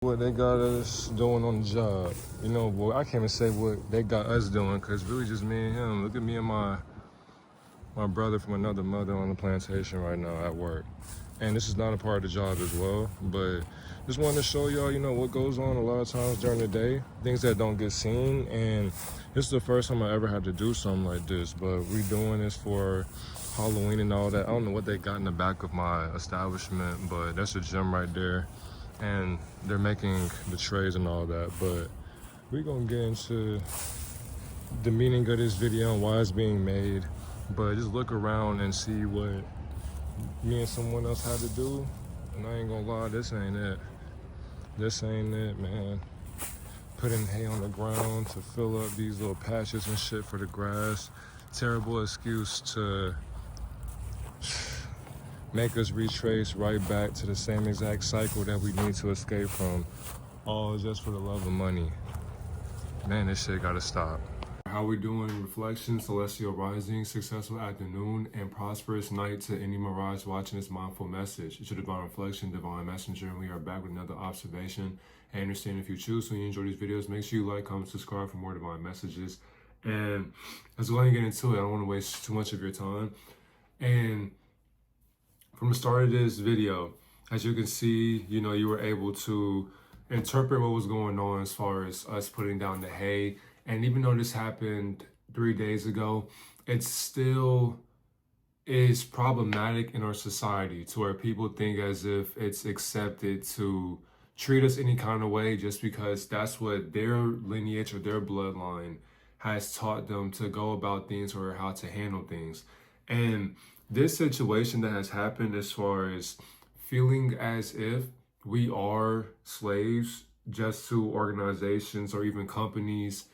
what they got us doing on the job. You know, boy, I can't even say what they got us doing because really just me and him. Look at me and my brother from another mother on the plantation right now at work. And this is not a part of the job as well, but just wanted to show y'all, you know, what goes on a lot of times during the day, things that don't get seen. And this is the first time I ever had to do something like this, but we doing this for Halloween and all that. I don't know what they got in the back of my establishment, but that's a gym right there. And they're making the trays and all that, but we're gonna get into the meaning of this video and why it's being made. But just look around and see what me and someone else had to do, and I ain't gonna lie, this ain't it. This ain't it, man. Putting hay on the ground to fill up these little patches and shit for the grass. Terrible excuse to make us retrace right back to the same exact cycle that we need to escape from, all just for the love of money. Man, this shit gotta stop. How we doing? Reflection, celestial rising, successful afternoon, and prosperous night to any mirage watching this mindful message. It's your divine reflection, divine messenger, and we are back with another observation. And understand if you choose to enjoy these videos, make sure you like, comment, subscribe for more divine messages. And let's go ahead and get into it. I don't want to waste too much of your time. And from the start of this video, as you can see, you know, you were able to interpret what was going on as far as us putting down the hay. And even though this happened 3 days ago, it still is problematic in our society to where people think as if it's accepted to treat us any kind of way just because that's what their lineage or their bloodline has taught them to go about things or how to handle things. And this situation that has happened as far as feeling as if we are slaves just to organizations or even companies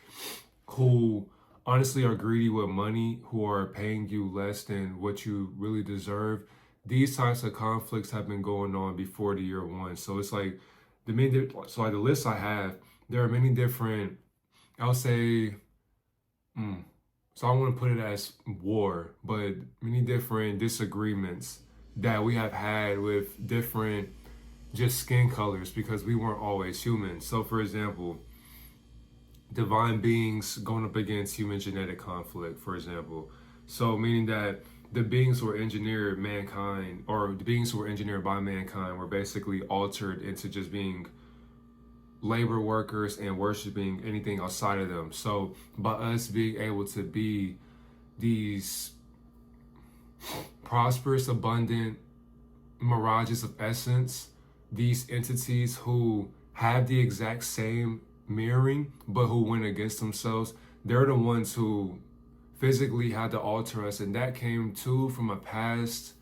who honestly are greedy with money, who are paying you less than what you really deserve. These types of conflicts have been going on before the year one. So it's like the list I have, there are many different, I'll say, so I want to put it as war, but many different disagreements that we have had with different just skin colors because we weren't always human. So for example, divine beings going up against human genetic conflict, for example. So meaning that the beings who were engineered mankind, or the beings who were engineered by mankind, were basically altered into just being labor workers and worshiping anything outside of them. So by us being able to be these prosperous, abundant mirages of essence, these entities who have the exact same mirroring, but who went against themselves, they're the ones who physically had to alter us. And that came too from a past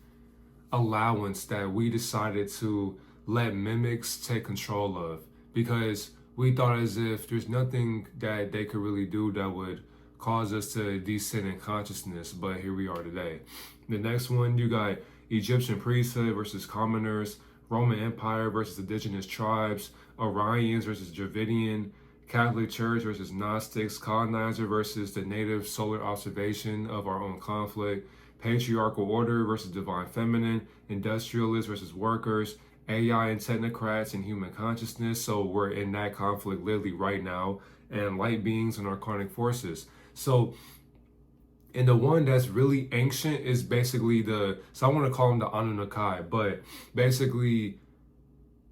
allowance that we decided to let mimics take control of, because we thought as if there's nothing that they could really do that would cause us to descend in consciousness. But here we are today. The next one, you got Egyptian priesthood versus commoners, Roman Empire versus indigenous tribes, Orions versus Dravidian, Catholic Church versus Gnostics, colonizer versus the native solar observation of our own conflict, patriarchal order versus divine feminine, industrialists versus workers, AI and technocrats and human consciousness. So we're in that conflict literally right now, and light beings and arcanic forces. So and the one that's really ancient is basically so I want to call them the Anunnaki, but basically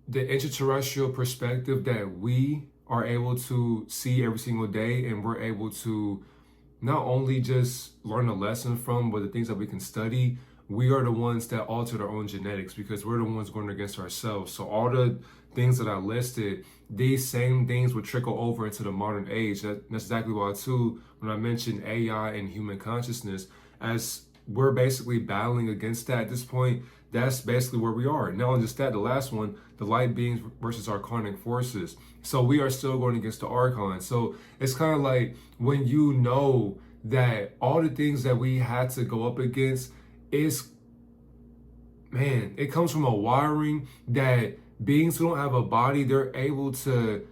the extraterrestrial perspective that we are able to see every single day, and we're able to not only just learn a lesson from, but the things that we can study. We are the ones that altered our own genetics because we're the ones going against ourselves. So all the things that I listed, these same things would trickle over into the modern age. That's exactly why too, when I mentioned AI and human consciousness, as we're basically battling against that at this point, that's basically where we are. Not only just that, the last one, the light beings versus arcanic forces. So we are still going against the archons. So it's kind of like when you know that all the things that we had to go up against is, man, it comes from a wiring that beings who don't have a body, they're able to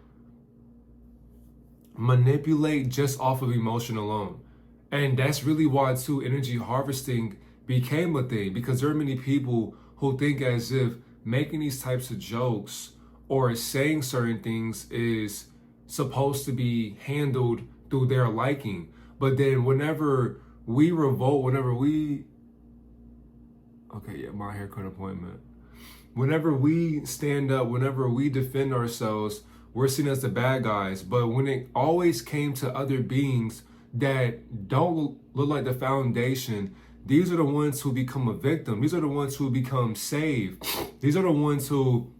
manipulate just off of emotion alone. And that's really why too energy harvesting became a thing, because there are many people who think as if making these types of jokes or saying certain things is supposed to be handled through their liking. But then whenever we revolt, my haircut appointment. Whenever we stand up, whenever we defend ourselves, we're seen as the bad guys. But when it always came to other beings that don't look like the foundation, these are the ones who become a victim. These are the ones who become saved. These are the ones who,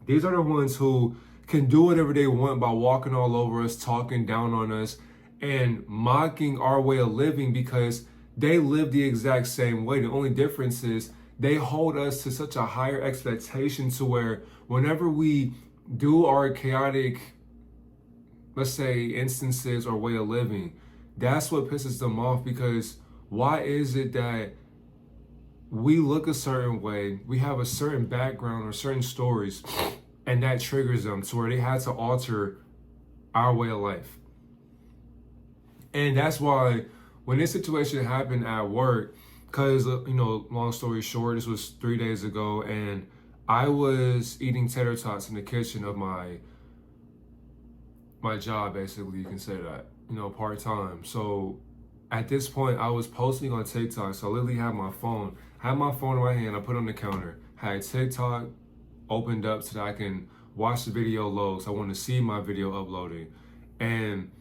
these are the ones who can do whatever they want by walking all over us, talking down on us, and mocking our way of living because they live the exact same way. The only difference is they hold us to such a higher expectation to where whenever we do our chaotic, let's say, instances or way of living, that's what pisses them off. Because why is it that we look a certain way, we have a certain background or certain stories, and that triggers them to where they had to alter our way of life? And that's why when this situation happened at work, because, long story short, this was 3 days ago, and I was eating tater tots in the kitchen of my job, basically, you can say that, part-time. So at this point, I was posting on TikTok, so I literally had my phone in my hand, I put it on the counter, had TikTok opened up so that I can watch the video load, so I want to see my video uploading. And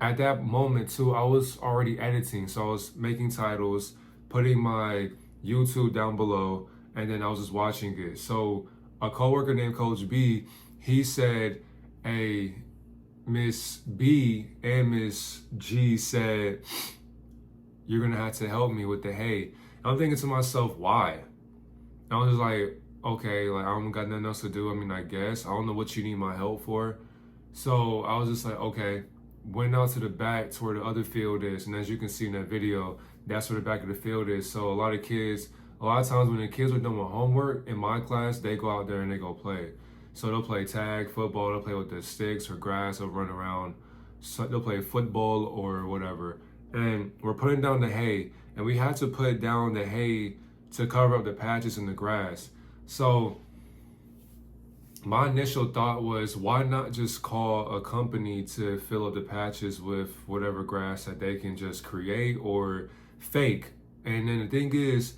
at that moment too, I was already editing, so I was making titles, putting my YouTube down below, and then I was just watching it. So a coworker named Coach B, he said, hey, Miss B and Miss G said, you're gonna have to help me with the hay. And I'm thinking to myself, why? And I was just like, okay, like I don't got nothing else to do. I guess. I don't know what you need my help for. So I was just like, okay. Went out to the back to where the other field is. And as you can see in that video, that's where the back of the field is. So a lot of times when the kids are done with homework in my class, they go out there and they go play. So they'll play tag, football, they'll play with the sticks or grass, or run around. So they'll play football or whatever. And we're putting down the hay, and we had to put down the hay to cover up the patches in the grass. So my initial thought was, why not just call a company to fill up the patches with whatever grass that they can just create or fake? And then the thing is,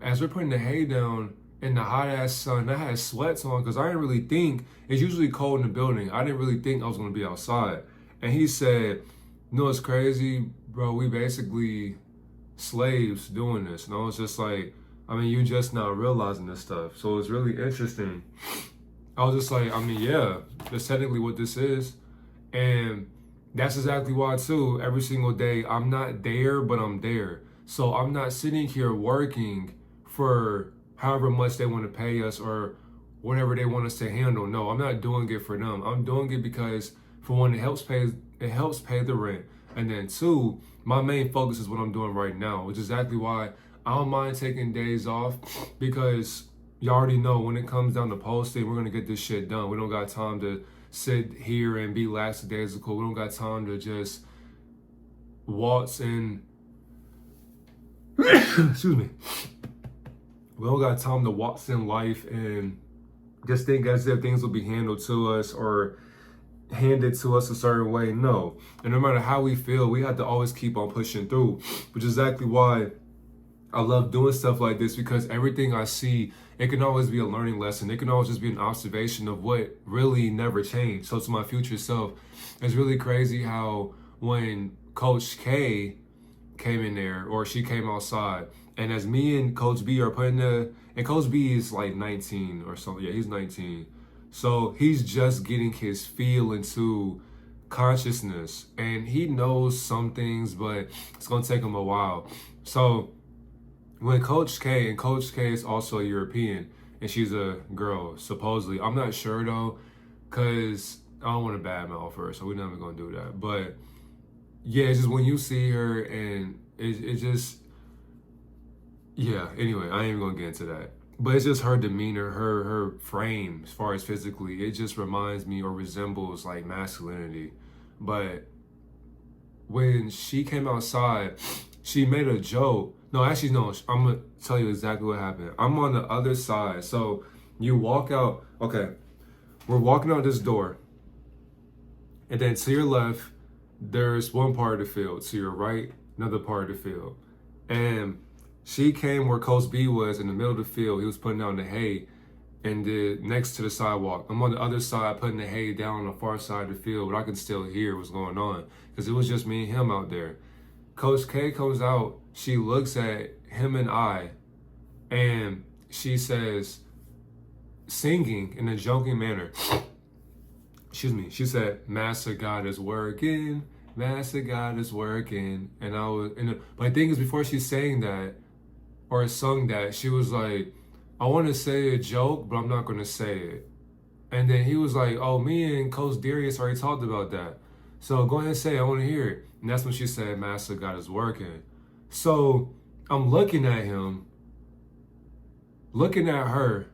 as we're putting the hay down in the hot ass sun, I had sweats on because I didn't really think, it's usually cold in the building, I didn't really think I was going to be outside. And he said, it's crazy, bro, we basically slaves doing this. And I was just like, you just not realizing this stuff. So it's really interesting. I was just like, yeah, that's technically what this is. And that's exactly why too, every single day, I'm not there, but I'm there. So I'm not sitting here working for however much they want to pay us or whatever they want us to handle. No, I'm not doing it for them. I'm doing it because, for one, it helps pay the rent. And then two, my main focus is what I'm doing right now, which is exactly why I don't mind taking days off, because you already know when it comes down to posting, we're going to get this shit done. We don't got time to sit here and be lackadaisical. We don't got time to just waltz in. Excuse me. We don't got time to waltz in life and just think as if things will be handled to us or handed to us a certain way. No. And no matter how we feel, we have to always keep on pushing through, which is exactly why I love doing stuff like this, because everything I see, it can always be a learning lesson. It can always just be an observation of what really never changed. So to my future self, it's really crazy how when Coach K came in there, or she came outside, and as me and Coach B are and Coach B is like 19 or something. Yeah, he's 19. So he's just getting his feel into consciousness, and he knows some things, but it's going to take him a while. So when Coach K is also a European, and she's a girl, supposedly. I'm not sure though, because I don't want to badmouth her, so we're never going to do that. But yeah, it's just when you see her, and it just, yeah, anyway, I ain't even going to get into that. But it's just her demeanor, her frame, as far as physically, it just reminds me or resembles like masculinity. But when she came outside, she made a joke. No, actually, no, I'm going to tell you exactly what happened. I'm on the other side. So You walk out, okay, we're walking out this door, and then to your left, there's one part of the field. To your right, another part of the field. And she came where Coach B was in the middle of the field. He was putting down the hay and next to the sidewalk. I'm on the other side putting the hay down on the far side of the field, but I can still hear what's going on because it was just me and him out there. Coach K comes out. She looks at him and I, and she says, singing in a joking manner, excuse me, she said, Master God is working, Master God is working. And I was, but the thing is, before she sang that or sung that, she was like, I want to say a joke, but I'm not going to say it. And then he was like, oh, me and Coach Darius already talked about that. So go ahead and say it, I want to hear it. And that's when she said, Master God is working. So I'm looking at him, looking at her,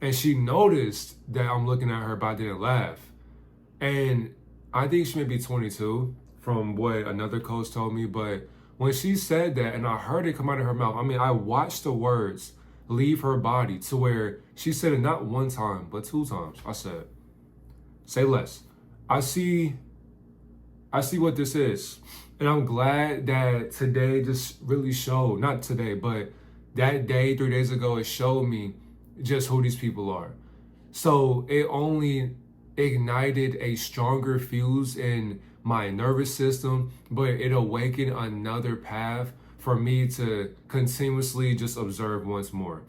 and she noticed that I'm looking at her, but I didn't laugh. And I think she may be 22 from what another coach told me, but when she said that and I heard it come out of her mouth, I mean, I watched the words leave her body to where she said it not one time, but 2 times. I said, say less. I see what this is. And I'm glad that today just really showed, not today, but that day, 3 days ago, it showed me just who these people are. So it only ignited a stronger fuse in my nervous system, but it awakened another path for me to continuously just observe once more.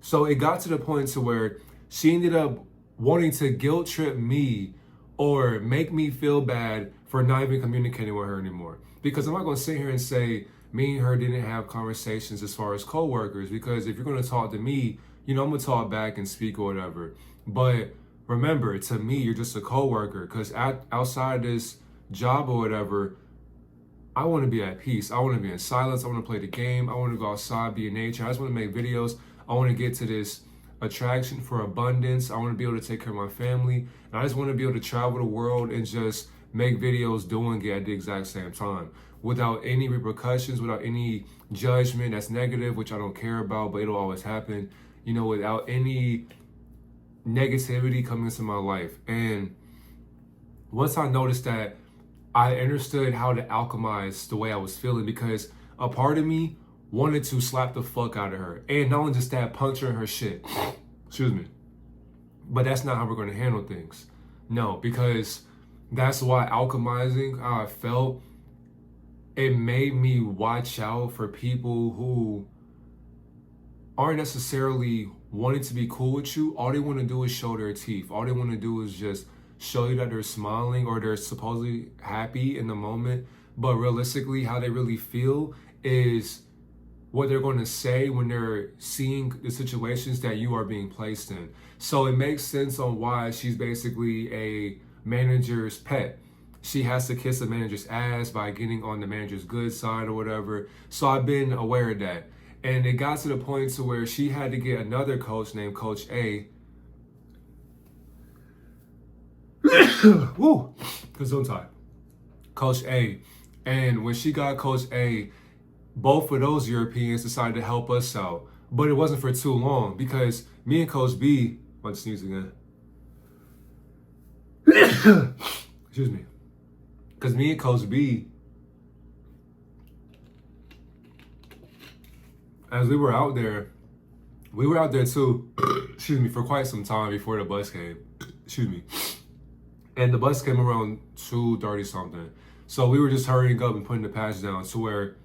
So it got to the point to where she ended up wanting to guilt trip me or make me feel bad for not even communicating with her anymore. Because I'm not going to sit here and say me and her didn't have conversations as far as coworkers, because if you're going to talk to me, you know, I'm going to talk back and speak or whatever. But remember, to me, you're just a coworker, because outside this job or whatever, I want to be at peace. I want to be in silence. I want to play the game. I want to go outside, be in nature. I just want to make videos. I want to get to this attraction for abundance. I want to be able to take care of my family. And I just want to be able to travel the world and just make videos doing it at the exact same time without any repercussions, without any judgment that's negative, which I don't care about, but it'll always happen, you know, without any negativity coming into my life. And once I noticed that, I understood how to alchemize the way I was feeling, because a part of me wanted to slap the fuck out of her. And not only just that, puncturing her shit. Excuse me. But that's not how we're going to handle things. No, because that's why alchemizing how I felt, it made me watch out for people who aren't necessarily wanting to be cool with you. All they want to do is show their teeth. All they want to do is just show you that they're smiling or they're supposedly happy in the moment. But realistically, how they really feel is what they're going to say when they're seeing the situations that you are being placed in. So it makes sense on why she's basically a manager's pet. She has to kiss the manager's ass by getting on the manager's good side or whatever. So I've been aware of that. And it got to the point to where she had to get another coach named Coach A. Woo! Gesundheit. Coach A. And when she got Coach A, both of those Europeans decided to help us out. But it wasn't for too long, because me and Coach B, I'm sneezing again. Excuse me. Because me and Coach B, as we were out there too, excuse me, for quite some time before the bus came. Excuse me. And the bus came around 2:30 something. So we were just hurrying up and putting the patch down to where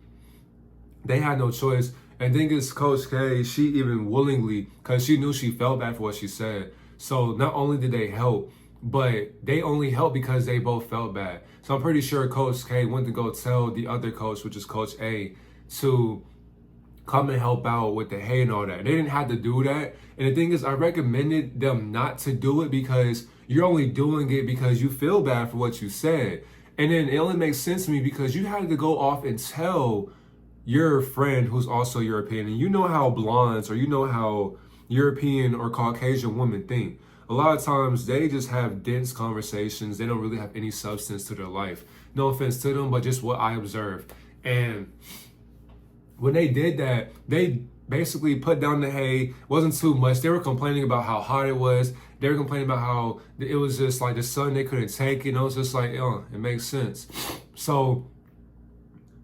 they had no choice. And then it's Coach K, she even willingly, because she knew she felt bad for what she said. So not only did they help, but they only helped because they both felt bad. So I'm pretty sure Coach K went to go tell the other coach, which is Coach A, to come and help out with the hay and all that. They didn't have to do that. And the thing is, I recommended them not to do it because you're only doing it because you feel bad for what you said. And then it only makes sense to me because you had to go off and tell your friend who's also European, and you know how blondes or you know how European or Caucasian women think. A lot of times they just have dense conversations. They don't really have any substance to their life. No offense to them, but just what I observed. And when they did that, they basically put down the hay. Wasn't too much. They were complaining about how hot it was. They were complaining about how it was just like the sun, they couldn't take it. It's just like, it makes sense. So,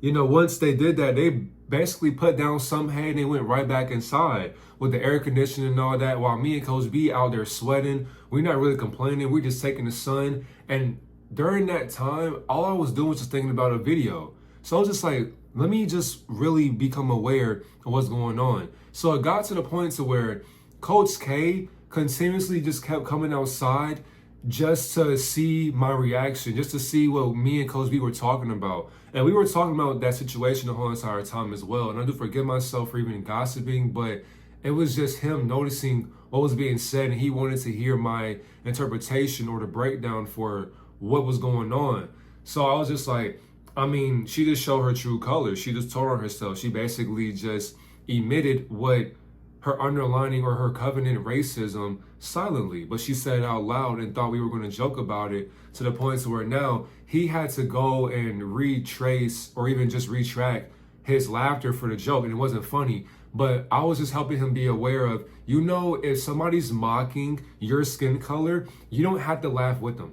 once they did that, they basically put down some hay and they went right back inside with the air conditioning and all that, while me and Coach B out there sweating. We're not really complaining. We're just taking the sun. And during that time, all I was doing was just thinking about a video. So I was just like, let me just really become aware of what's going on. So it got to the point to where Coach K continuously just kept coming outside just to see my reaction, just to see what me and Coach B were talking about. And we were talking about that situation the whole entire time as well. And I do forgive myself for even gossiping, but it was just him noticing what was being said, and he wanted to hear my interpretation or the breakdown for what was going on. So I was just like, she just showed her true colors. She just told on herself. She basically just emitted what her underlining or her covenant racism silently, but she said it out loud and thought we were going to joke about it, to the point to where now he had to go and retrace or even just retract his laughter for the joke, and it wasn't funny. But I was just helping him be aware of, if somebody's mocking your skin color, you don't have to laugh with them.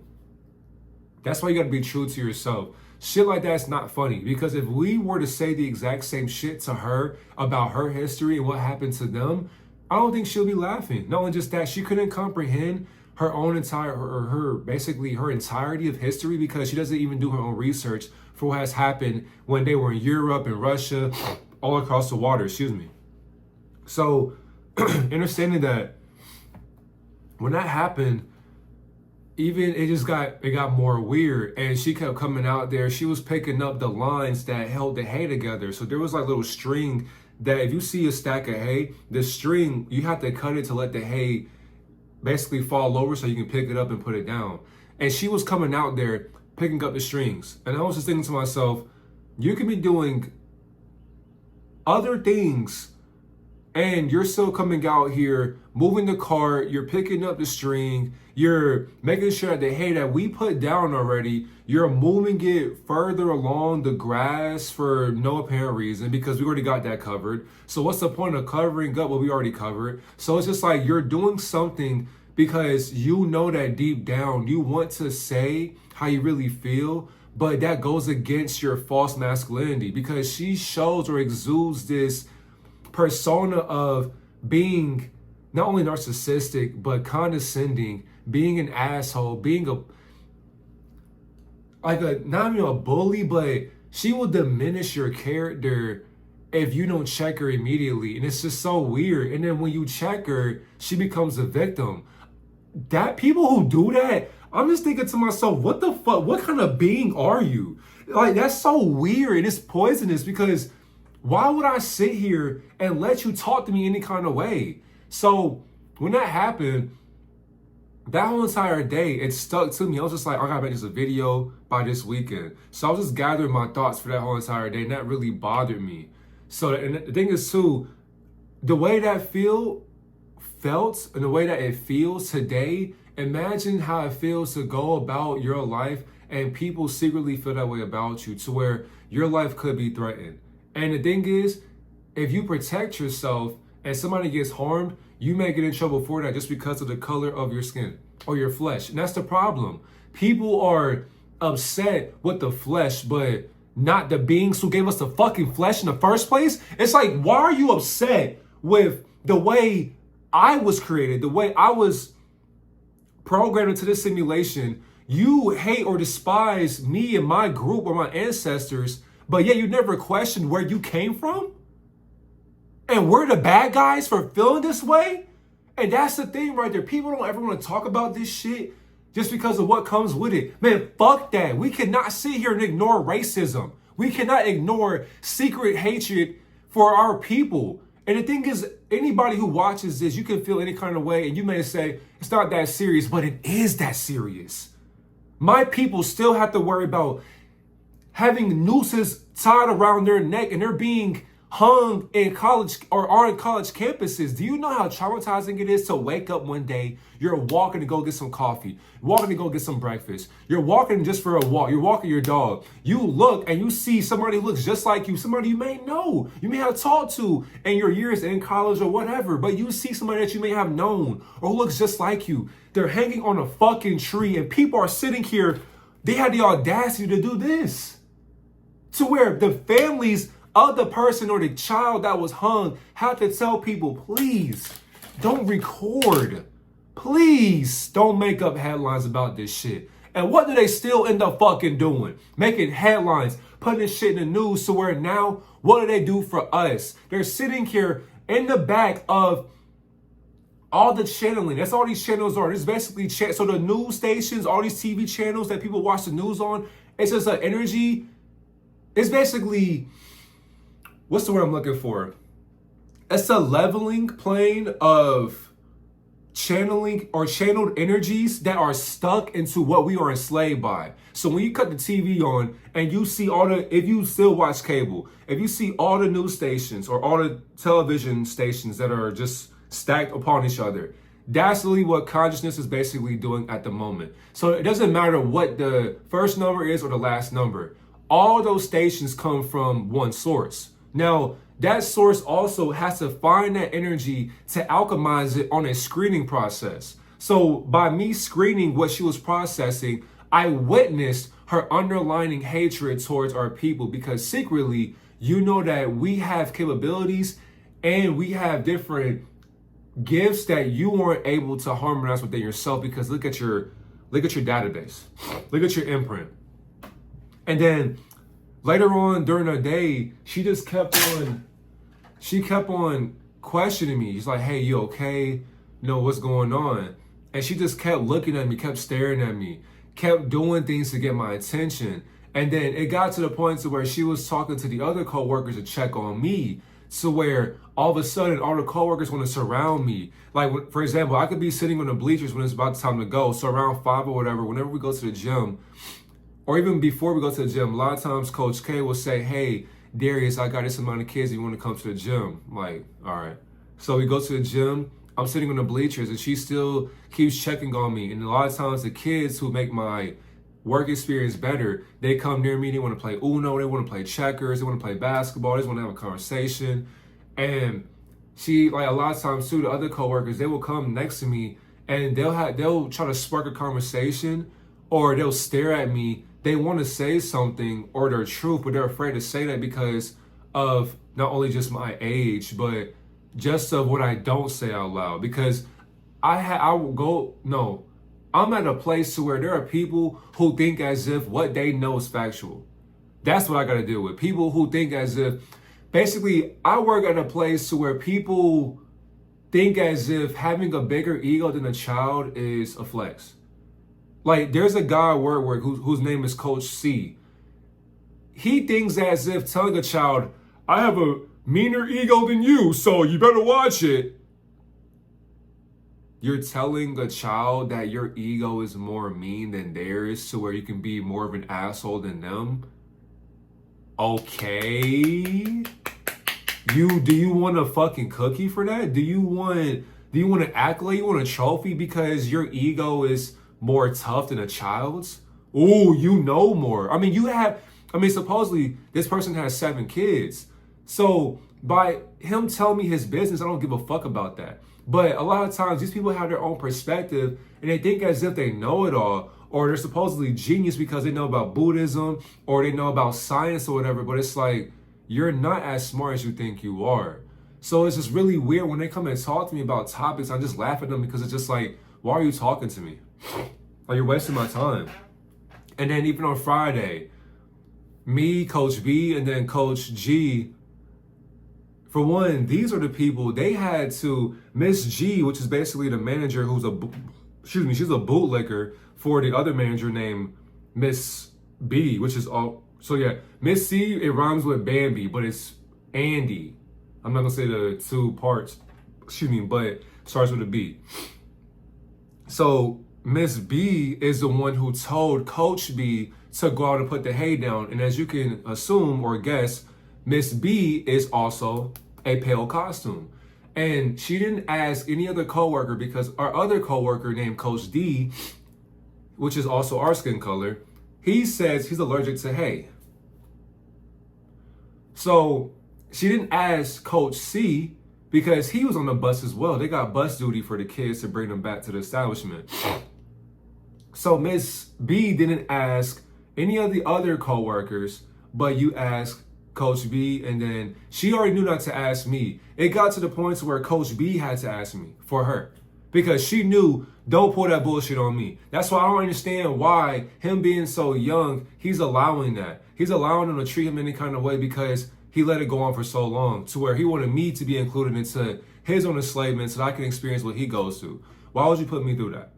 That's why you got to be true to yourself. Shit like that's not funny, because if we were to say the exact same shit to her about her history and what happened to them, I don't think she'll be laughing. Not only just that, she couldn't comprehend her own her entirety of history, because she doesn't even do her own research for what has happened when they were in Europe and Russia, all across the water, So understanding that when that happened, it got more weird, and she kept coming out there. She was picking up the lines that held the hay together. So there was like little string that if you see a stack of hay, the string, you have to cut it to let the hay basically fall over so you can pick it up and put it down. And she was coming out there picking up the strings. And I was just thinking to myself, you can be doing other things and you're still coming out here, moving the cart, you're picking up the string, you're making sure that the hay that we put down already, you're moving it further along the grass for no apparent reason, because we already got that covered. So what's the point of covering up what we already covered? So it's just like you're doing something because you know that deep down you want to say how you really feel, but that goes against your false masculinity, because she shows or exudes this persona of being not only narcissistic but condescending, being an asshole, being not even a bully, but she will diminish your character if you don't check her immediately. And it's just so weird. And then when you check her, she becomes a victim. That people who do that, I'm just thinking to myself, what the fuck? What kind of being are you? Like, that's so weird. And it's poisonous, because why would I sit here and let you talk to me any kind of way? So when that happened, that whole entire day, it stuck to me. I was just like, I gotta make this a video by this weekend. So I was just gathering my thoughts for that whole entire day, and that really bothered me. So, and the thing is too, the way that felt and the way that it feels today, imagine how it feels to go about your life and people secretly feel that way about you, to where your life could be threatened. And the thing is, if you protect yourself and somebody gets harmed, you may get in trouble for that just because of the color of your skin or your flesh. And that's the problem. People are upset with the flesh, but not the beings who gave us the fucking flesh in the first place. It's like, why are you upset with the way I was created, the way I was programmed into this simulation? You hate or despise me and my group or my ancestors, but yet you never questioned where you came from? And we're the bad guys for feeling this way? And that's the thing right there. People don't ever want to talk about this shit just because of what comes with it. Man, fuck that. We cannot sit here and ignore racism. We cannot ignore secret hatred for our people. And the thing is, anybody who watches this, you can feel any kind of way, and you may say, it's not that serious, but it is that serious. My people still have to worry about having nooses tied around their neck, and they're being hung in college or are in college campuses. Do you know how traumatizing it is to wake up one day, you're walking to go get some coffee, walking to go get some breakfast, you're walking just for a walk, you're walking your dog, you look and you see somebody who looks just like you, somebody you may know, you may have talked to in your years in college or whatever, but you see somebody that you may have known or who looks just like you. They're hanging on a fucking tree and people are sitting here. They had the audacity to do this, to where the families of the person or the child that was hung had to tell people, please don't record. Please don't make up headlines about this shit. And what do they still end up fucking doing? Making headlines, putting this shit in the news, to where now, what do they do for us? They're sitting here in the back of all the channeling. That's all these channels are. It's basically, so the news stations, all these TV channels that people watch the news on, it's just an energy. It's basically, what's the word I'm looking for? It's a leveling plane of channeling or channeled energies that are stuck into what we are enslaved by. So when you cut the TV on and you see if you still watch cable, if you see all the news stations or all the television stations that are just stacked upon each other, that's really what consciousness is basically doing at the moment. So it doesn't matter what the first number is or the last number. All those stations come from one source. Now, that source also has to find that energy to alchemize it on a screening process. So by me screening what she was processing, I witnessed her underlying hatred towards our people, because secretly, you know that we have capabilities and we have different gifts that you weren't able to harmonize within yourself, because look at your database, look at your imprint. And then later on during the day, she kept on questioning me. She's like, hey, you okay? You know, what's going on? And she just kept looking at me, kept staring at me, kept doing things to get my attention. And then it got to the point to where she was talking to the other coworkers to check on me, to where all of a sudden all the coworkers want to surround me. Like, for example, I could be sitting on the bleachers when it's about time to go. So around 5 or whatever, whenever we go to the gym, or even before we go to the gym, a lot of times Coach K will say, hey, Darius, I got this amount of kids. You want to come to the gym? I'm like, all right. So we go to the gym. I'm sitting on the bleachers and she still keeps checking on me. And a lot of times the kids who make my work experience better, they come near me. They want to play Uno. They want to play checkers. They want to play basketball. They just want to have a conversation. And she, like, a lot of times too, the other coworkers, they will come next to me and they'll try to spark a conversation, or they'll stare at me. They want to say something or their truth, but they're afraid to say that because of not only just my age, but just of what I don't say out loud. Because I'm at a place to where there are people who think as if what they know is factual. That's what I got to deal with. People who think as if, basically, I work at a place to where people think as if having a bigger ego than a child is a flex. Like, there's a guy at work whose name is Coach C. He thinks as if telling a child, I have a meaner ego than you, so you better watch it. You're telling a child that your ego is more mean than theirs, to where you can be more of an asshole than them? Okay. Do you want a fucking cookie for that? Do you want an accolade? You want a trophy because your ego is more tough than a child's? Oh, you know more. I mean, supposedly this person has 7 kids. So by him telling me his business, I don't give a fuck about that. But a lot of times these people have their own perspective and they think as if they know it all, or they're supposedly genius because they know about Buddhism or they know about science or whatever. But it's like, you're not as smart as you think you are. So it's just really weird when they come and talk to me about topics. I just laugh at them because it's just like, why are you talking to me? Like, you're wasting my time. And then even on Friday, me, Coach B, and then Coach G, for one, these are the people, they had to, Miss G, which is basically the manager who's she's a bootlicker for the other manager named Miss B, which is all, so yeah, Miss C, it rhymes with Bambi, but it's Andy. I'm not gonna say the 2 parts, but it starts with a B. So Miss B is the one who told Coach B to go out and put the hay down. And as you can assume or guess, Miss B is also a pale costume. And she didn't ask any other coworker because our other coworker named Coach D, which is also our skin color, he says he's allergic to hay. So she didn't ask Coach C because he was on the bus as well. They got bus duty for the kids to bring them back to the establishment. So Miss B didn't ask any of the other coworkers, but you asked Coach B, and then she already knew not to ask me. It got to the point where Coach B had to ask me for her because she knew, don't pull that bullshit on me. That's why I don't understand why him being so young, he's allowing that. He's allowing them to treat him any kind of way because he let it go on for so long to where he wanted me to be included into his own enslavement so that I can experience what he goes through. Why would you put me through that?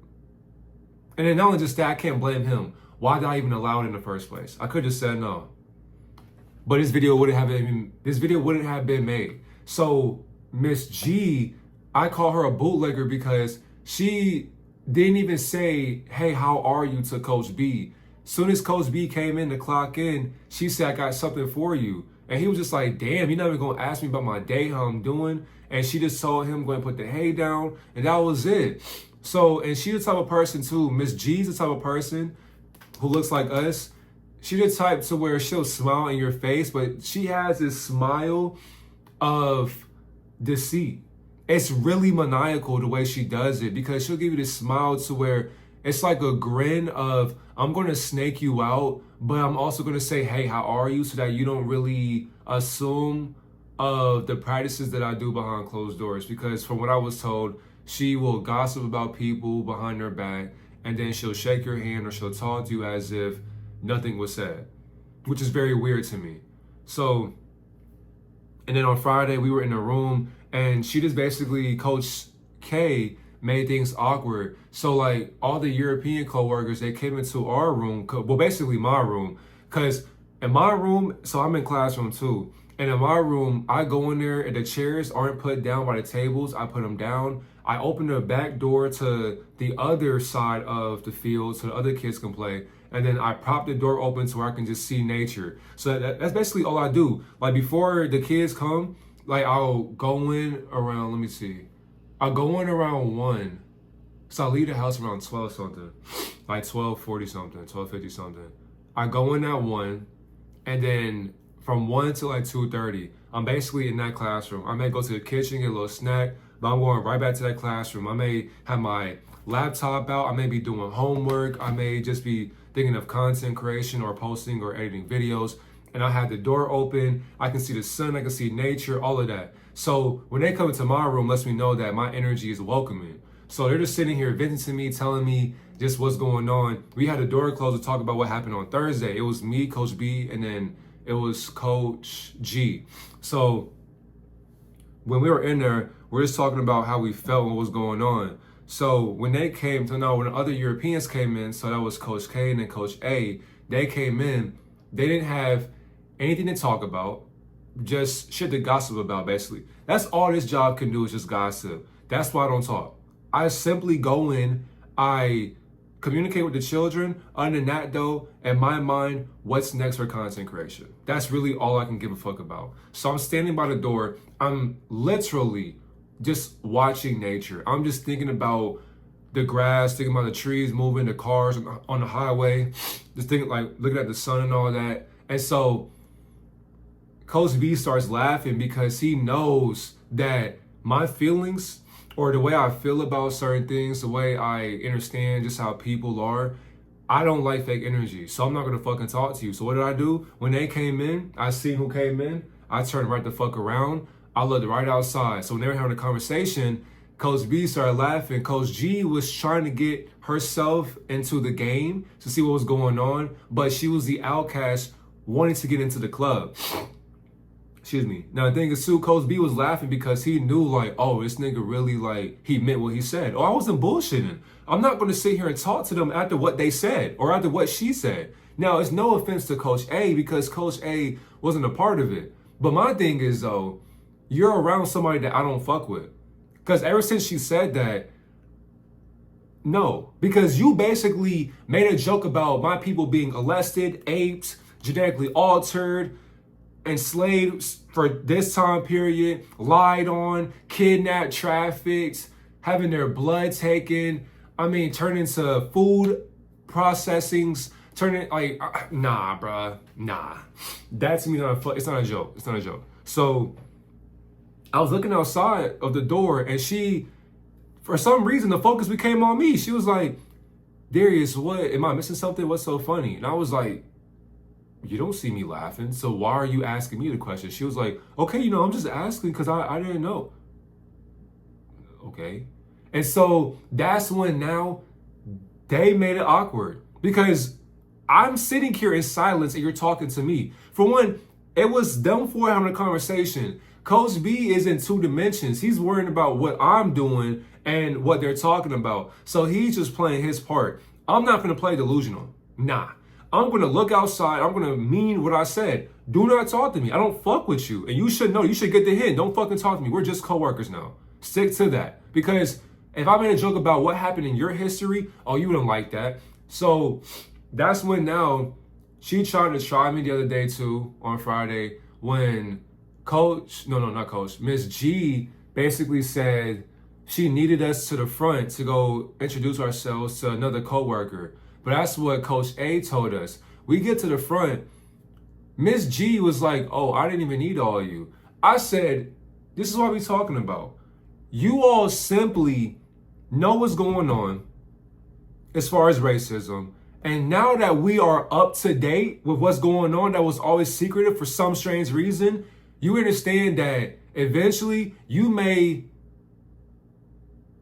And then not only just that, I can't blame him. Why did I even allow it in the first place? I could have said no. But this video wouldn't have been made. So Miss G, I call her a bootlegger because she didn't even say, hey, how are you to Coach B? Soon as Coach B came in to clock in, she said, I got something for you. And he was just like, damn, you're not even gonna ask me about my day, how I'm doing. And she just told him, go and put the hay down. And that was it. So, and she's the type of person too, Miss G's the type of person who looks like us. She the type to where she'll smile in your face, but she has this smile of deceit. It's really maniacal the way she does it because she'll give you this smile to where it's like a grin of, I'm going to snake you out, but I'm also going to say, hey, how are you? So that you don't really assume of the practices that I do behind closed doors. Because from what I was told, she will gossip about people behind their back, and then she'll shake your hand or she'll talk to you as if nothing was said, which is very weird to me. So, and then on Friday, we were in a room and she just basically, Coach K, made things awkward. So like all the European coworkers, they came into our room, well, basically my room, because in my room, so I'm in classroom too. And in my room, I go in there and the chairs aren't put down by the tables. I put them down. I open the back door to the other side of the field so the other kids can play. And then I prop the door open so I can just see nature. So that's basically all I do. Like before the kids come, like I'll go in around, let me see. I'll go in around 1. So I leave the house around 12 something. Like 12:40 something, 12:50 something. I go in at 1. And then from 1 to like 2:30, I'm basically in that classroom. I may go to the kitchen, get a little snack, but I'm going right back to that classroom. I may have my laptop out. I may be doing homework. I may just be thinking of content creation or posting or editing videos. And I have the door open. I can see the sun. I can see nature, all of that. So when they come into my room, lets me know that my energy is welcoming. So they're just sitting here venting to me, telling me just what's going on. We had the door closed to talk about what happened on Thursday. It was me, Coach B, and then it was Coach G. So when we were in there, we're just talking about how we felt and what was going on. So when they came to know, when the other Europeans came in, so that was Coach K and then Coach A, they came in, they didn't have anything to talk about, just shit to gossip about, basically. That's all this job can do is just gossip. That's why I don't talk. I simply go in, I communicate with the children. Other than that, though, in my mind, what's next for content creation? That's really all I can give a fuck about. So I'm standing by the door. I'm literally just watching nature. I'm just thinking about the grass, thinking about the trees moving, the cars on the highway, just thinking, like, looking at the sun and all that. And so Coach V starts laughing because he knows that my feelings or the way I feel about certain things, the way I understand just how people are, I don't like fake energy. So I'm not gonna fucking talk to you. So what did I do? When they came in, I seen who came in, I turned right the fuck around. I looked right outside. So when they were having a conversation, Coach B started laughing. Coach G was trying to get herself into the game to see what was going on, but she was the outcast wanting to get into the club. Excuse me. Now the thing is too, Coach B was laughing because he knew like, oh, this nigga really like, he meant what he said. Oh, I wasn't bullshitting. I'm not going to sit here and talk to them after what they said or after what she said. Now, it's no offense to Coach A because Coach A wasn't a part of it. But my thing is though, you're around somebody that I don't fuck with. Because ever since she said that, no. Because you basically made a joke about my people being molested, aped, genetically altered, enslaved for this time period, lied on, kidnapped, trafficked, having their blood taken. I mean, turned into food processings, turning like, nah, bruh, nah. That to me, it's not a joke. It's not a joke. So I was looking outside of the door, and she, for some reason, the focus became on me. She was like, Darius, what, am I missing something? What's so funny? And I was like, you don't see me laughing, so why are you asking me the question? She was like, okay, I'm just asking because I didn't know. Okay. And so that's when now they made it awkward because I'm sitting here in silence and you're talking to me. For one, it was them four having a conversation. Coach B is in two dimensions. He's worrying about what I'm doing and what they're talking about. So he's just playing his part. I'm not going to play delusional. Nah. I'm going to look outside. I'm going to mean what I said. Do not talk to me. I don't fuck with you. And you should know. You should get the hint. Don't fucking talk to me. We're just coworkers now. Stick to that. Because if I made a joke about what happened in your history, oh, you wouldn't like that. So that's when now she tried to try me the other day too on Friday when not Coach, Miss G basically said she needed us to the front to go introduce ourselves to another coworker. But that's what Coach A told us. We get to the front. Miss G was like, oh, I didn't even need all of you. I said, this is what we're talking about. You all simply know what's going on as far as racism. And now that we are up to date with what's going on that was always secretive for some strange reason, you understand that eventually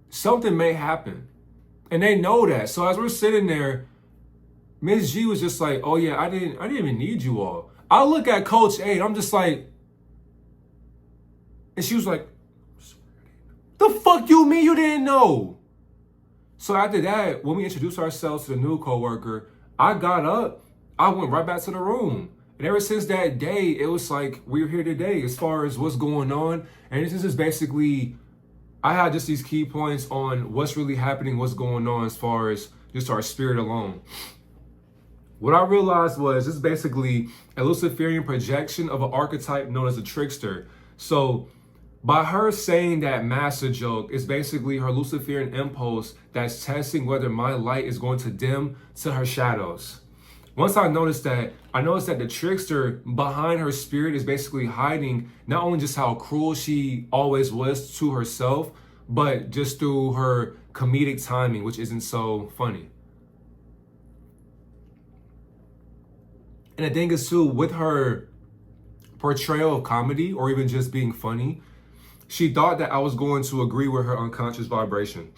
something may happen. And they know that. So as we're sitting there, Ms. G was just like, oh yeah, I didn't even need you all. I look at Coach A and I'm just like, and she was like, the fuck you mean you didn't know? So after that, when we introduced ourselves to the new coworker, I got up, I went right back to the room. And ever since that day, it was like, we're here today as far as what's going on. And this is basically, I had just these key points on what's really happening, what's going on as far as just our spirit alone. What I realized was this is basically a Luciferian projection of an archetype known as a trickster. So by her saying that master joke, is basically her Luciferian impulse that's testing whether my light is going to dim to her shadows. Once I noticed that the trickster behind her spirit is basically hiding not only just how cruel she always was to herself, but just through her comedic timing, which isn't so funny. And the thing is too, with her portrayal of comedy or even just being funny, she thought that I was going to agree with her unconscious vibration.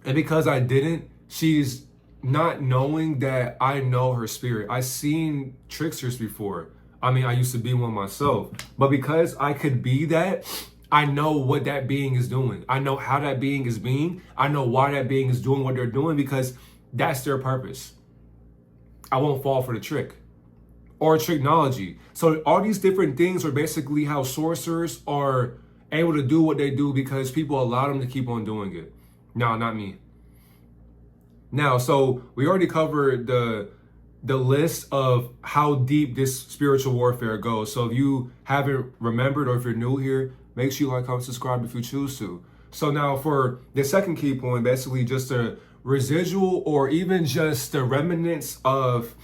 And because I didn't, she's not knowing that I know her spirit. I've seen tricksters before. I mean, I used to be one myself. But because I could be that, I know what that being is doing. I know how that being is being. I know why that being is doing what they're doing because that's their purpose. I won't fall for the trick or tricknology. So all these different things are basically how sorcerers are able to do what they do because people allow them to keep on doing it. No, not me. Now, so we already covered the list of how deep this spiritual warfare goes. So if you haven't remembered or if you're new here, make sure you like, comment, subscribe if you choose to. So now for the second key point, basically just a residual or even just the remnants of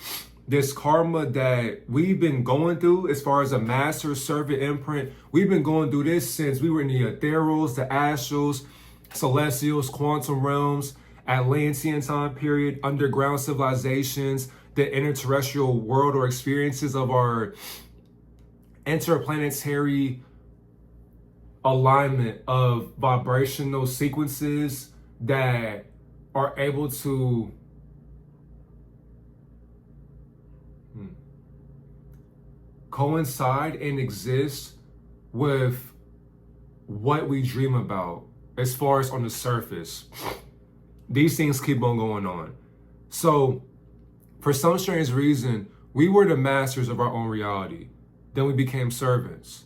this karma that we've been going through as far as a master servant imprint. We've been going through this since we were in the ethereals, the astrals, celestials, quantum realms, Atlantean time period, underground civilizations, the interterrestrial world or experiences of our interplanetary alignment of vibrational sequences that are able to coincide and exist with what we dream about as far as on the surface. These things keep on going on. So for some strange reason, we were the masters of our own reality. Then we became servants.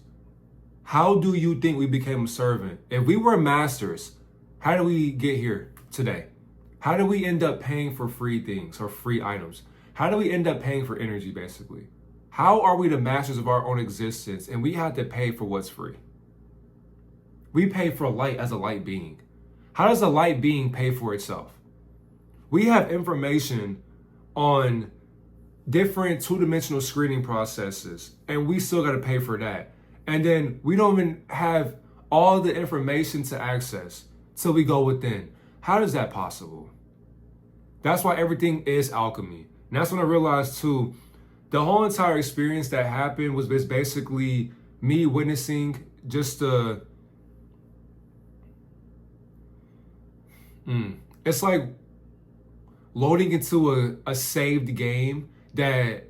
How do you think we became a servant? If we were masters, how do we get here today? How do we end up paying for free things or free items? How do we end up paying for energy, basically? How are we the masters of our own existence and we have to pay for what's free? We pay for light as a light being. How does a light being pay for itself? We have information on different two-dimensional screening processes, and we still got to pay for that. And then we don't even have all the information to access till we go within. How is that possible? That's why everything is alchemy. And that's when I realized too, the whole entire experience that happened was basically me witnessing just it's like loading into a saved game that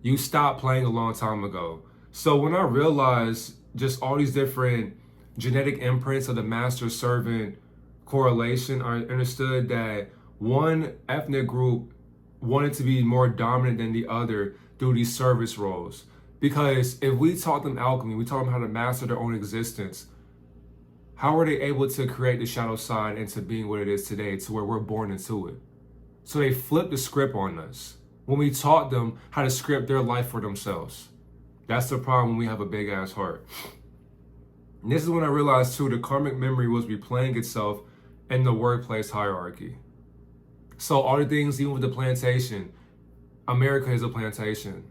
you stopped playing a long time ago. So when I realized just all these different genetic imprints of the master-servant correlation, I understood that one ethnic group wanted to be more dominant than the other through these service roles. Because if we taught them alchemy, we taught them how to master their own existence, how are they able to create the shadow side into being what it is today, to where we're born into it? So they flipped the script on us when we taught them how to script their life for themselves. That's the problem when we have a big ass heart. And this is when I realized too, the karmic memory was replaying itself in the workplace hierarchy. So all the things, even with the plantation, America is a plantation.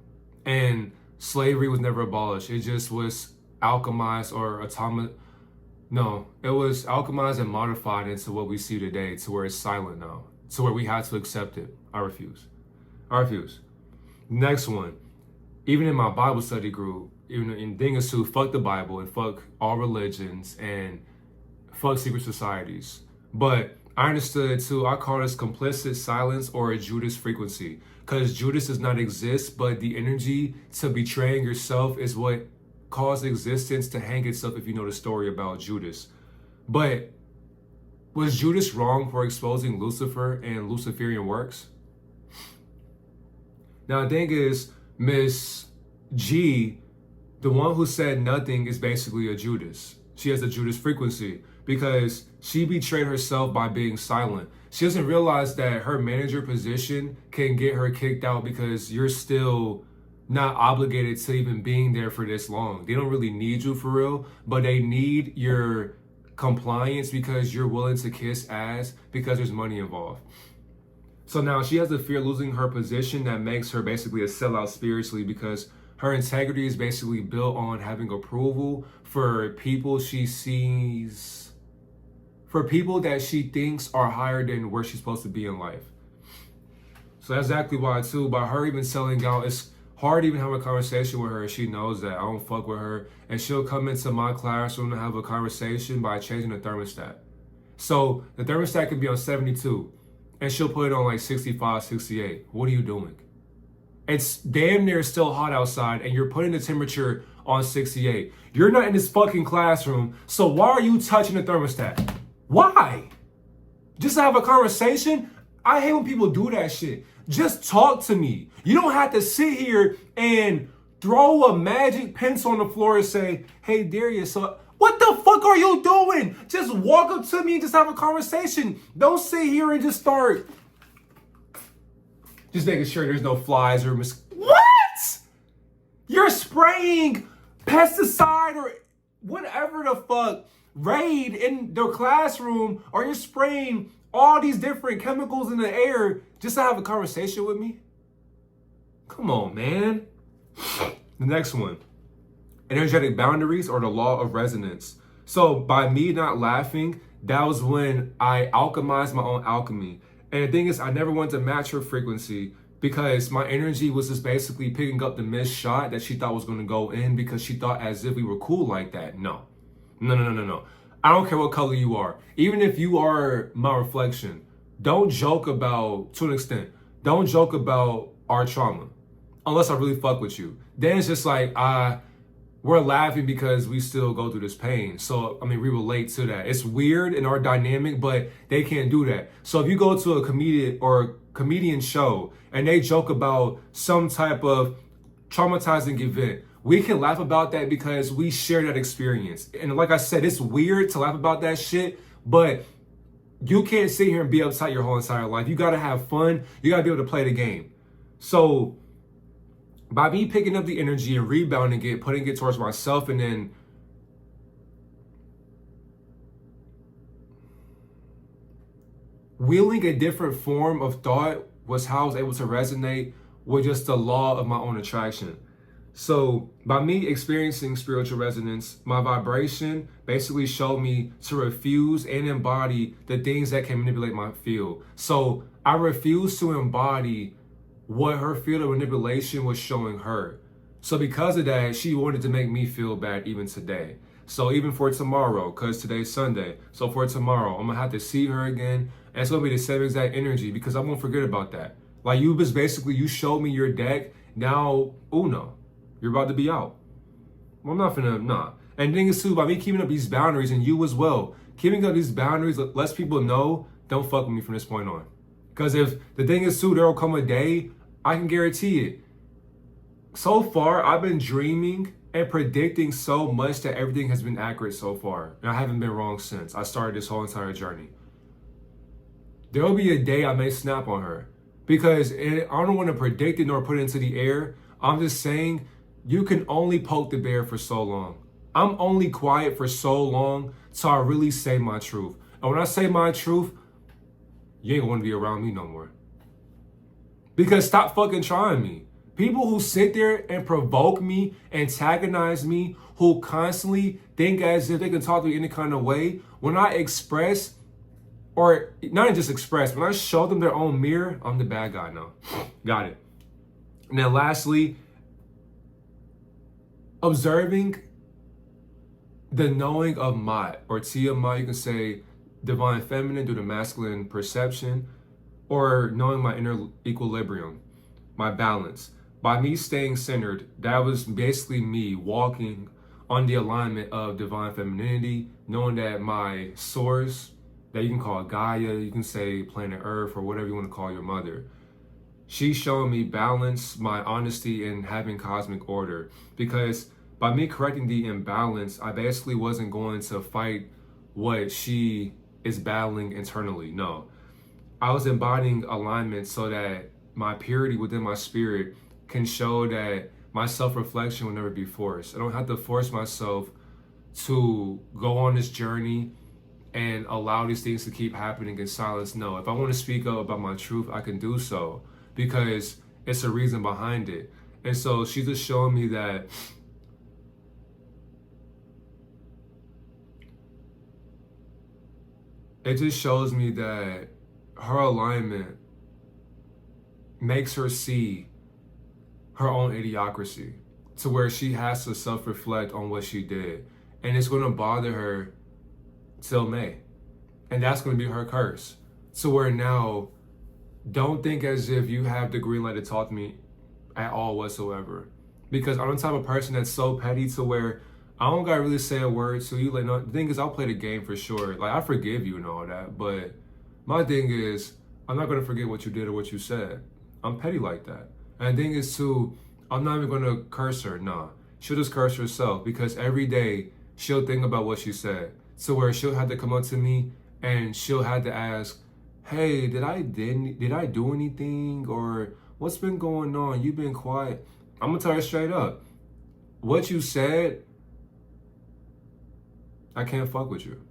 And slavery was never abolished. It just was alchemized or it was alchemized and modified into what we see today, to where it's silent now, to where we had to accept it. I refuse. Next one, even in my Bible study group, even in Dingasu, fuck the Bible and fuck all religions and fuck secret societies. But I understood too, I call this complicit silence or a Judas frequency, because Judas does not exist, but the energy to betraying yourself is what caused existence to hang itself, if you know the story about Judas. But was Judas wrong for exposing Lucifer and Luciferian works? Now the thing is, Miss G, the one who said nothing, is basically a Judas. She has a Judas frequency because she betrayed herself by being silent. She doesn't realize that her manager position can get her kicked out because you're still not obligated to even being there for this long. They don't really need you for real, but they need your compliance because you're willing to kiss ass because there's money involved. So now she has a fear of losing her position that makes her basically a sellout spiritually, because her integrity is basically built on having approval for people she sees, for people that she thinks are higher than where she's supposed to be in life. So that's exactly why too, by her even selling out, it's hard to even have a conversation with her. She knows that I don't fuck with her, and she'll come into my classroom and have a conversation by changing the thermostat. So the thermostat can be on 72 and she'll put it on like 65, 68. What are you doing? It's damn near still hot outside and you're putting the temperature on 68. You're not in this fucking classroom, so why are you touching the thermostat? Why? Just to have a conversation? I hate when people do that shit. Just talk to me. You don't have to sit here and throw a magic pencil on the floor and say, hey, Darius, so what the fuck are you doing? Just walk up to me and just have a conversation. Don't sit here and just start just making sure there's no flies or What? You're spraying pesticide or whatever the fuck raid in the classroom, or you're spraying all these different chemicals in the air just to have a conversation with me? Come on, man. The next one, energetic boundaries or the law of resonance. So by me not laughing, that was when I alchemized my own alchemy. And the thing is, I never wanted to match her frequency because my energy was just basically picking up the missed shot that she thought was going to go in, because she thought as if we were cool like that. No. I don't care what color you are. Even if you are my reflection, don't joke about, to an extent, don't joke about our trauma unless I really fuck with you. Then it's just like, we're laughing because we still go through this pain. So, I mean, we relate to that. It's weird in our dynamic, but they can't do that. So if you go to a comedian show and they joke about some type of traumatizing event, we can laugh about that because we share that experience. And like I said, it's weird to laugh about that shit, but you can't sit here and be uptight your whole entire life. You gotta have fun. You gotta be able to play the game. So By me picking up the energy and rebounding it, putting it towards myself, and then wielding a different form of thought was how I was able to resonate with just the law of my own attraction. So by me experiencing spiritual resonance, my vibration basically showed me to refuse and embody the things that can manipulate my field. So I refused to embody what her field of manipulation was showing her. So because of that, she wanted to make me feel bad even today. So even for tomorrow, because today's Sunday, so for tomorrow, I'm gonna have to see her again, and it's gonna be the same exact energy because I won't forget about that. Like you was basically, you showed me your deck, now Uno, you're about to be out. Well, I'm not finna, nah. And the thing is too, by me keeping up these boundaries, and you as well, keeping up these boundaries lets people know, don't fuck with me from this point on. Because if the thing is too, there will come a day, I can guarantee it. So far, I've been dreaming and predicting so much that everything has been accurate so far. And I haven't been wrong since I started this whole entire journey. There will be a day I may snap on her. Because I don't want to predict it nor put it into the air. I'm just saying, you can only poke the bear for so long. I'm only quiet for so long till I really say my truth. And when I say my truth, you ain't gonna want to be around me no more. Because stop fucking trying me. People who sit there and provoke me, antagonize me, who constantly think as if they can talk to me any kind of way, when I express, or not just express, when I show them their own mirror, I'm the bad guy now. Got it. And then lastly, observing the knowing of Ma'at, or Tiamat, you can say divine feminine through the masculine perception, or knowing my inner equilibrium, my balance. By me staying centered, that was basically me walking on the alignment of divine femininity, knowing that my source, that you can call Gaia, you can say planet Earth, or whatever you want to call your mother, she's showing me balance, my honesty, and having cosmic order. Because by me correcting the imbalance, I basically wasn't going to fight what she is battling internally. No. I was embodying alignment so that my purity within my spirit can show that my self-reflection will never be forced. I don't have to force myself to go on this journey and allow these things to keep happening in silence. No, if I want to speak up about my truth, I can do so because it's a reason behind it. And so she's just showing me that it just shows me that her alignment makes her see her own idiocracy to where she has to self-reflect on what she did. And it's going to bother her till May. And that's going to be her curse. To where now, don't think as if you have the green light to talk to me at all whatsoever. Because I'm the type of person that's so petty to where I don't gotta really say a word to you. Like, no, the thing is, I'll play the game for sure. Like, I forgive you and all that. But my thing is, I'm not gonna forget what you did or what you said. I'm petty like that. And the thing is too, I'm not even gonna curse her, nah. She'll just curse herself because every day she'll think about what she said. So where she'll have to come up to me and she'll have to ask, hey, did I do anything? Or what's been going on? You've been quiet. I'm gonna tell her straight up. What you said, I can't fuck with you.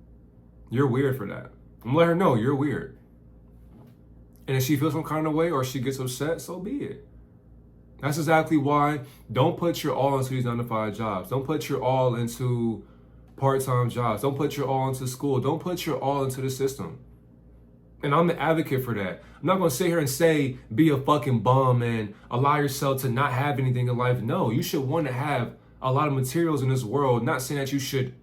You're weird for that. I'm gonna let her know you're weird. And if she feels some kind of way or she gets upset, so be it. That's exactly why don't put your all into these 9-to-5 jobs. Don't put your all into part-time jobs. Don't put your all into school. Don't put your all into the system. And I'm an advocate for that. I'm not gonna sit here and say, be a fucking bum and allow yourself to not have anything in life. No, you should want to have a lot of materials in this world. Not saying that you should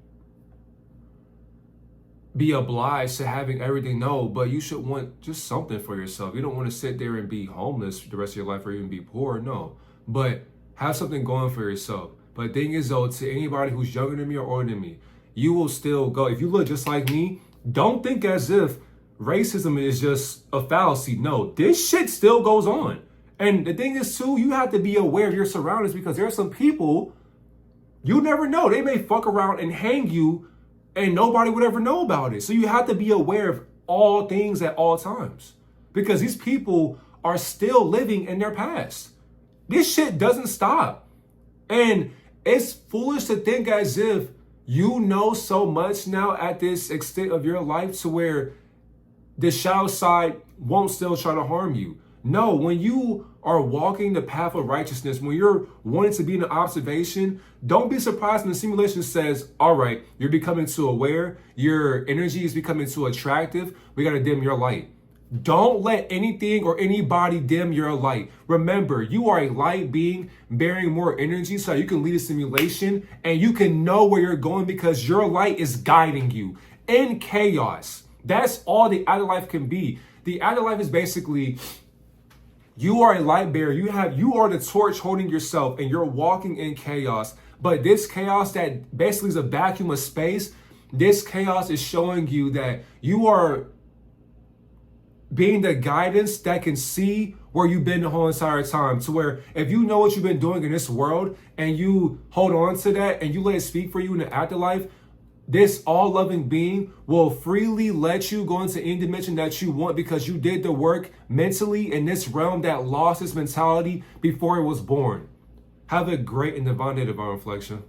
be obliged to having everything, no, but you should want just something for yourself. You don't want to sit there and be homeless the rest of your life or even be poor, no. But have something going for yourself. But the thing is though, to anybody who's younger than me or older than me, you will still go. If you look just like me, don't think as if racism is just a fallacy. No, this shit still goes on. And the thing is too, you have to be aware of your surroundings because there are some people you never know. They may fuck around and hang you and nobody would ever know about it. So you have to be aware of all things at all times because these people are still living in their past. This shit doesn't stop. And it's foolish to think as if you know so much now at this extent of your life to where the shadow side won't still try to harm you. No, when you are walking the path of righteousness, when you're wanting to be in an observation, don't be surprised when the simulation says, all right, you're becoming too aware, your energy is becoming too attractive, we got to dim your light. Don't let anything or anybody dim your light. Remember, you are a light being bearing more energy so you can lead a simulation and you can know where you're going because your light is guiding you in chaos. That's all the afterlife can be. The afterlife is basically you are a light bearer. You are the torch holding yourself and you're walking in chaos. But this chaos that basically is a vacuum of space, this chaos is showing you that you are being the guidance that can see where you've been the whole entire time. To where if you know what you've been doing in this world and you hold on to that and you let it speak for you in the afterlife, this all-loving being will freely let you go into any dimension that you want because you did the work mentally in this realm that lost its mentality before it was born. Have a great and divine day, Divine Reflection.